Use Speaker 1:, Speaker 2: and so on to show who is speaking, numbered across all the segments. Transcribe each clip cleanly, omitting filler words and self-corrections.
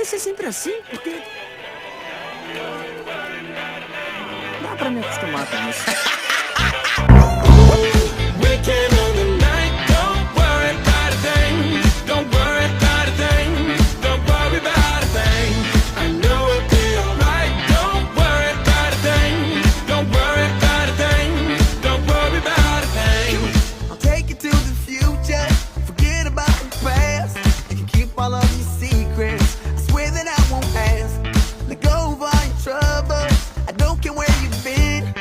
Speaker 1: Vai ser sempre assim, porque... Dá pra me acostumar com isso.
Speaker 2: Weekend on the night, don't worry about a thing. Don't worry about a thing. Don't worry about a thing. I know it'll be alright. Don't worry about a thing. Don't worry about a thing. Don't worry about a thing.
Speaker 3: I'll take you to the future. Forget about the past. You can keep all of your secrets. I swear that I won't ask. Let go of all your troubles. I don't care where you've been.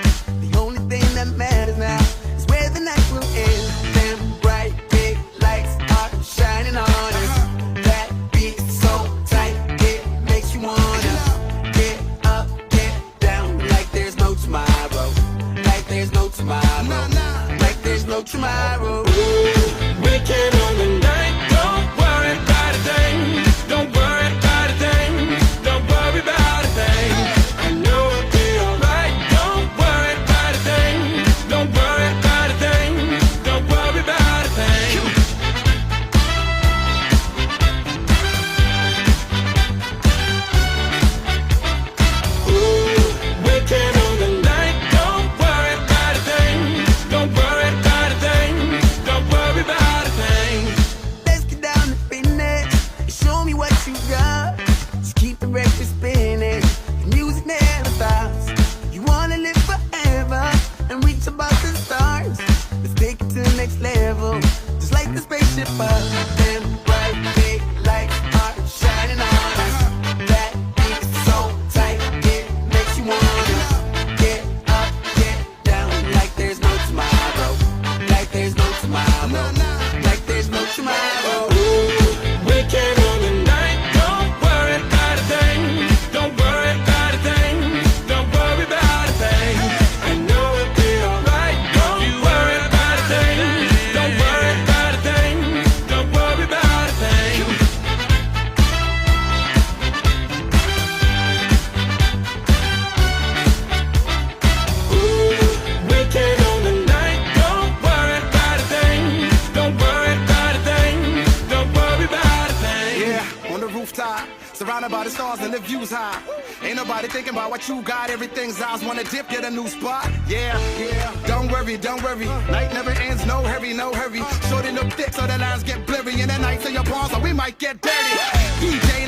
Speaker 3: The only thing that matters now is where the night will end. Them bright big lights are shining on us. That beat is so tight, it makes you wanna get up, get down, like there's no tomorrow. Like there's no tomorrow. Like there's no tomorrow.
Speaker 2: Weekend on the night, don't worry about a thing. Don't worry about a thing. Don't worry about a thing. I know it'll be alright. Don't worry about a thing. Don't worry about a thing. Don't worry about a thing. Weekend on the night, don't worry about a thing. Don't worry about a thing. Don't worry about a thing.
Speaker 3: Let's get down to business and show me what you got. Just keep the record spinning. The music never stops. You wanna live forever and reach above the stars. Let's take it to the next level, just like the spaceship up. Them bright big lights are shining on us. That beat is so tight, it makes you wanna get up, get down, like there's no tomorrow. Like there's no tomorrow. Like there's no tomorrow.
Speaker 2: Weekend on the night, don't worry about a thing. Don't worry about a thing. Don't worry about a thing. I know it'll be alright. Don't worry about a thing. Don't worry about a thing. Don't worry about a thing. Weekend on the night, don't worry about a thing. Don't worry about a thing. Don't worry about a thing.
Speaker 4: Yeah, on the rooftop, surrounded by the stars and the views high. Ain't nobody thinking about what you got. Everything's ours. Wanna dip, get a new spot. Yeah, yeah. Don't worry, don't worry. Night never ends. No hurry, no hurry. Shorty look thick, so the lines get blurry. In the nights in your palms, so we might get dirty. DJ